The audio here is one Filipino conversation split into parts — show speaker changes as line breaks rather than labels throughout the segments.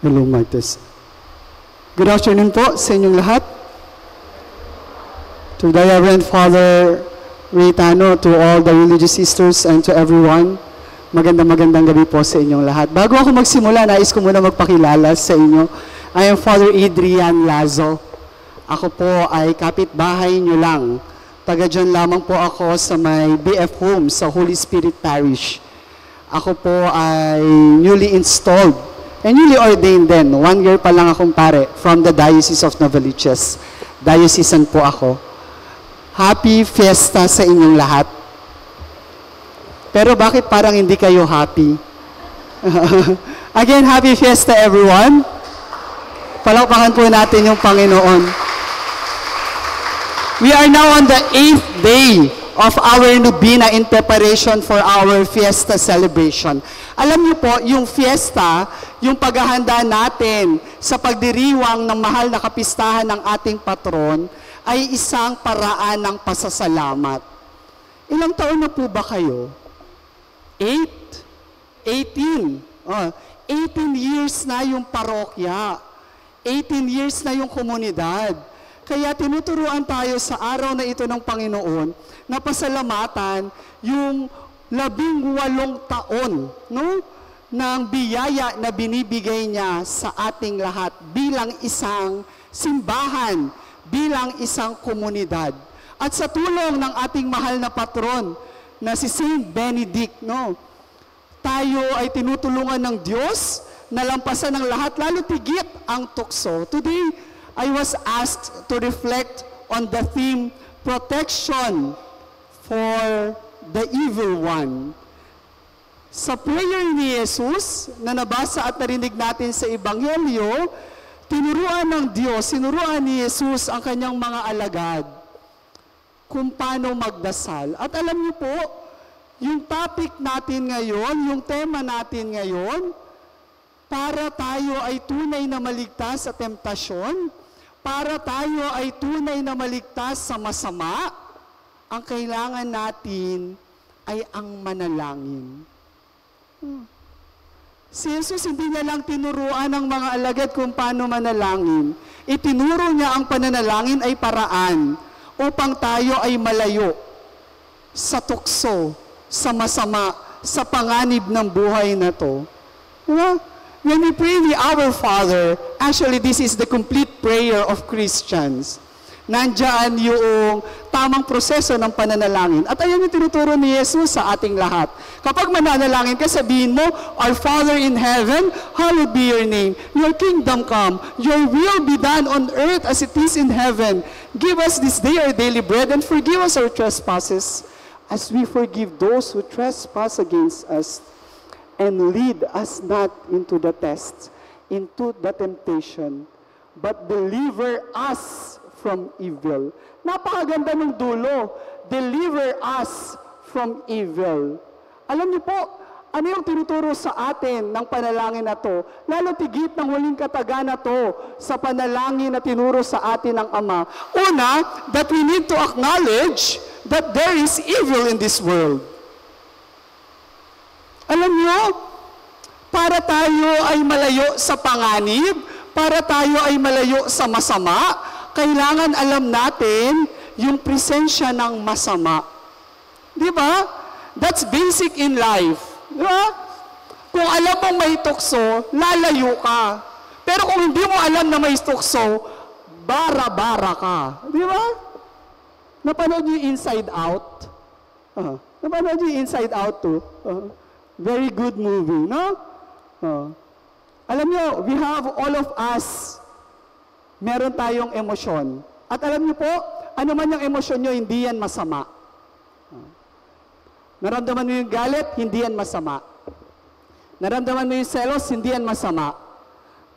Hello, Martes. Good afternoon po sa inyong lahat. To the Reverend Father Ritano, to all the religious sisters, and to everyone, magandang gabi po sa inyong lahat. Bago ako magsimula, nais ko muna magpakilala sa inyo. I am Father Adrian Lazo. Ako po ay kapitbahay nyo lang. Taga dyan lamang po ako sa may BF Home sa Holy Spirit Parish. Ako po ay newly installed and newly ordained din. 1 year pa lang akong pare from the Diocese of Novaliches. Diocesan po ako. Happy Fiesta sa inyong lahat. Pero bakit parang hindi kayo happy? Again, Happy Fiesta everyone. Palakpakan po natin yung Panginoon. We are now on the 8th day of our Novena in preparation for our Fiesta celebration. Alam niyo po, yung fiesta, yung paghahanda natin sa pagdiriwang ng mahal na kapistahan ng ating patron, ay isang paraan ng pasasalamat. Ilang taon na po ba kayo? 8? 18. 18 years na yung parokya. 18 years na yung komunidad. Kaya tinuturuan tayo sa araw na ito ng Panginoon na pasalamatan yung 18 taon, no, ng biyaya na binibigay niya sa ating lahat bilang isang simbahan, bilang isang komunidad. At sa tulong ng ating mahal na patron na si Saint Benedict, no, tayo ay tinutulungan ng Diyos na lampasan ng lahat, lalo tigit ang tukso. Today, I was asked to reflect on the theme, protection for the evil one. Sa prayer ni Jesus, na nabasa at narinig natin sa Ebanghelyo, tinuruan ng Diyos, sinuruan ni Jesus ang kanyang mga alagad kung paano magdasal. At alam niyo po, yung topic natin ngayon, yung tema natin ngayon, para tayo ay tunay na maligtas sa temptasyon, para tayo ay tunay na maligtas sa masama, ang kailangan natin ay ang manalangin. Si Jesus hindi niya lang tinuruan ng mga alagad kung paano manalangin. Itinuro niya ang pananalangin ay paraan upang tayo ay malayo sa tukso, sa masama, sa panganib ng buhay na to. Diba? When we pray the Our Father, actually this is the complete prayer of Christians. Nandiyan yung tamang proseso ng pananalangin. At ayan yung tinuturo ni Jesus sa ating lahat. Kapag mananalangin ka, sabihin mo, Our Father in heaven, hallowed be your name. Your kingdom come. Your will be done on earth as it is in heaven. Give us this day our daily bread and forgive us our trespasses as we forgive those who trespass against us. And lead us not into the test, into the temptation, but deliver us from evil. Napakaganda ng dulo. Deliver us from evil. Alam niyo po, ano yung tinuturo sa atin ng panalangin na to? Lalo tigit ng huling kataga na to sa panalangin na tinuro sa atin ng Ama. Una, that we need to acknowledge that there is evil in this world. Alam niyo, para tayo ay malayo sa panganib, para tayo ay malayo sa masama, kailangan alam natin yung presensya ng masama. Di ba? That's basic in life. Di ba? Kung alam mong may tukso, lalayo ka. Pero kung hindi mo alam na may tukso, bara-bara ka. Di ba? Napanood niyo Inside Out? Napanood niyo Inside Out too? Very good movie, no? Alam niyo, we have all of us, meron tayong emosyon. At alam niyo po, ano man yung emosyon niyo, hindi yan masama. Naramdaman mo yung galit, hindi yan masama. Naramdaman mo yung selos, hindi yan masama.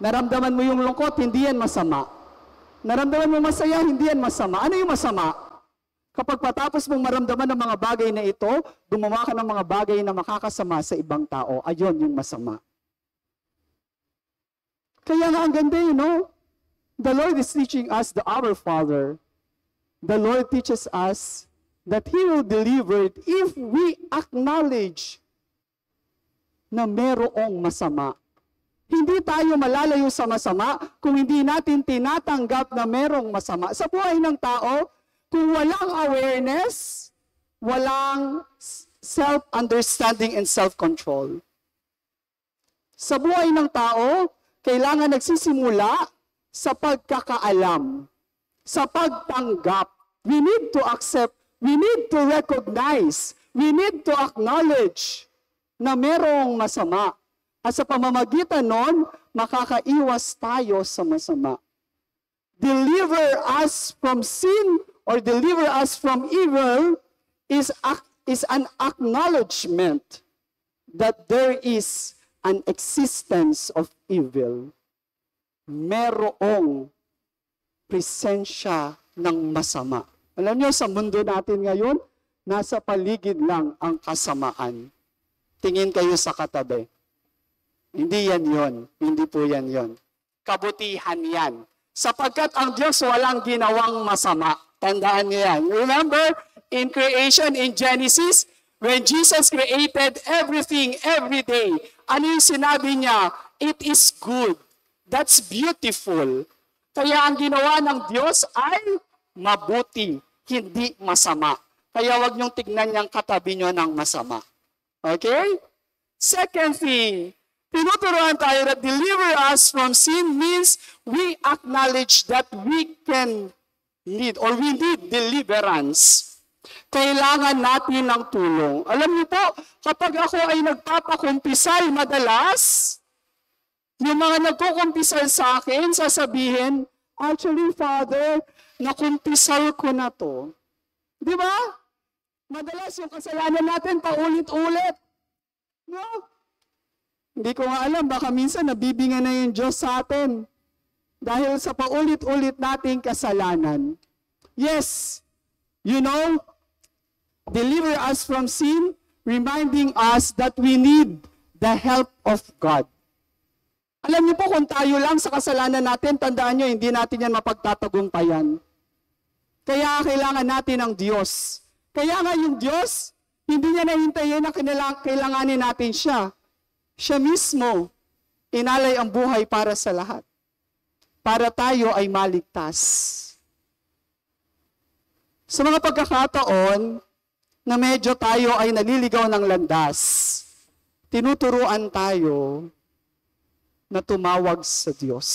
Naramdaman mo yung lungkot, hindi yan masama. Naramdaman mo masaya, hindi yan masama. Ano yung masama? Kapag patapos mong maramdaman ng mga bagay na ito, gumawa ka ng mga bagay na makakasama sa ibang tao. Ayon yung masama. Kaya nga ang ganda yun, no? The Lord is teaching us the Our Father. The Lord teaches us that He will deliver it if we acknowledge na merong masama. Hindi tayo malalayo sa masama kung hindi natin tinatanggap na merong masama. Sa buhay ng tao, kung walang awareness, walang self-understanding and self-control. Sa buhay ng tao, kailangan nagsisimula sa pagkakaalam, sa pagtanggap. We need to accept, we need to recognize, we need to acknowledge na merong masama. At sa pamamagitan nun, makakaiwas tayo sa masama. Deliver us from sin or deliver us from evil is an acknowledgement that there is an existence of evil. Merong presensya ng masama. Alam niyo, sa mundo natin ngayon, nasa paligid lang ang kasamaan. Tingin kayo sa katabi. Hindi yan yon. Hindi po yan yon. Kabutihan yan. Sapagkat ang Diyos walang ginawang masama. Tandaan niyo yan. Remember, in creation, in Genesis, when Jesus created everything, every day, ano yung sinabi niya? It is good. That's beautiful. Kaya ang ginawa ng Diyos ay mabuti, hindi masama. Kaya wag niyong tignan niyang katabi niyo ng masama. Okay? Second thing, tinuturuan tayo that deliver us from sin means we acknowledge that we can need or we need deliverance. Kailangan natin ng tulong. Alam niyo po, kapag ako ay nagpapakumpisal madalas, yung mga nagkukumpisal sa akin, sasabihin, actually, Father, nakumpisal ko na to. Di ba? Madalas yung kasalanan natin paulit-ulit. No? Hindi ko nga alam, baka minsan nabibingan na yung Diyos sa atin dahil sa paulit-ulit nating kasalanan. Yes, you know, deliver us from sin, reminding us that we need the help of God. Alam niyo po, kung tayo lang sa kasalanan natin, tandaan niyo, hindi natin yan mapagtatagumpayan. Kaya kailangan natin ang Diyos. Kaya nga yung Diyos, hindi niya nahintayin na kailanganin natin siya. Siya mismo, inalay ang buhay para sa lahat. Para tayo ay maligtas. Sa mga pagkakataon na medyo tayo ay naliligaw ng landas, tinuturuan tayo na tumawag sa Diyos.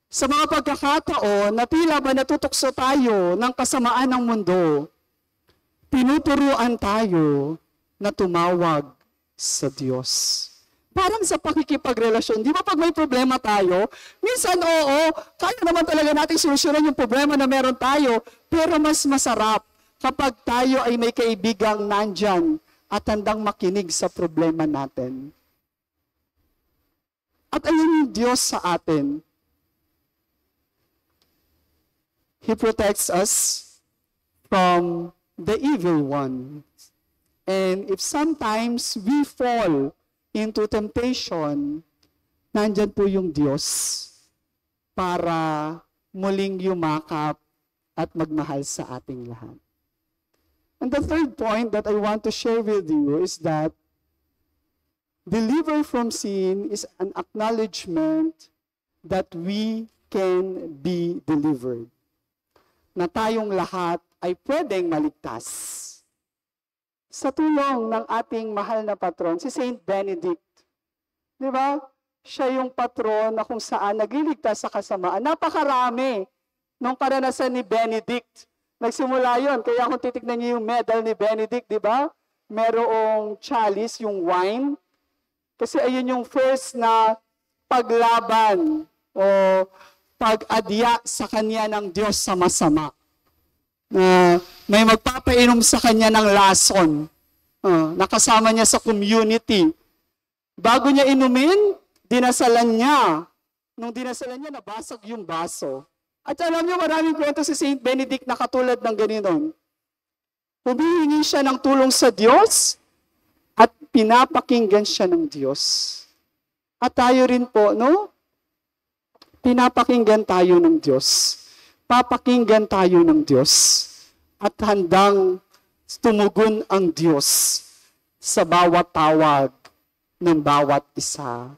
Sa mga pagkakataon na tila ba natutukso tayo ng kasamaan ng mundo, tinuturuan tayo na tumawag sa Diyos. Parang sa pakikipagrelasyon, di ba pag may problema tayo, minsan oo, kaya naman talaga natin solusyonan yung problema na meron tayo, pero mas masarap kapag tayo ay may kaibigang nandyan at handang makinig sa problema natin. At ayun yung Diyos sa atin. He protects us from the evil one. And if sometimes we fall into temptation, nandyan po yung Diyos para muling yumakap at magmahal sa ating lahat. And the third point that I want to share with you is that deliver from sin is an acknowledgement that we can be delivered. Na tayong lahat ay pwedeng maligtas. Sa tulong ng ating mahal na patron, si Saint Benedict. Di ba? Siya yung patron na kung saan nagliligtas sa kasamaan. Napakarami nung karanasan ni Benedict. Nagsimula yon. Kaya kung titignan niyo yung medal ni Benedict, di ba? Merong chalice, yung wine. Kasi ayun yung first na paglaban o pag-adya sa kanya ng Diyos sa masama. May magpapainom sa kanya ng lason. Nakasama niya sa community. Bago niya inumin, dinasalan niya. Nung dinasalan niya, nabasag yung baso. At alam niyo, maraming kwento si Saint Benedict na katulad ng ganoon. Humihingi siya ng tulong sa Diyos at pinapakinggan siya ng Diyos. At tayo rin po, no? Pinapakinggan tayo ng Diyos. Papakinggan tayo ng Diyos at handang tumugon ang Diyos sa bawat tawag ng bawat isa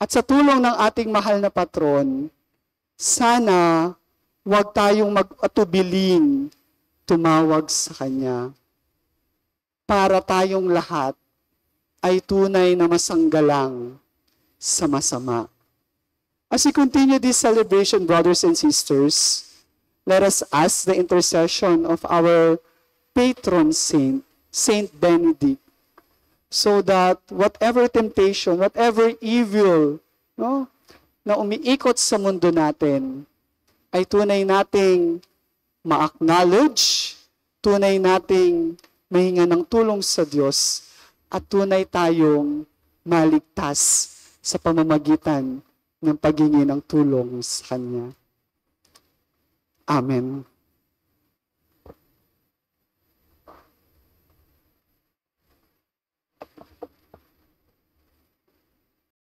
At sa tulong ng ating mahal na patron, sana huwag tayong mag-atubiling tumawag sa Kanya para tayong lahat ay tunay na masanggalang sa masama. As we continue this celebration, brothers and sisters, let us ask the intercession of our patron saint, Saint Benedict, so that whatever temptation, whatever evil, no, na umiikot sa mundo natin, ay tunay nating ma-acknowledge, tunay nating mahinga ng tulong sa Diyos, at tunay tayong maligtas sa pamamagitan ng paghingi ng tulong sa Kanya. Amen.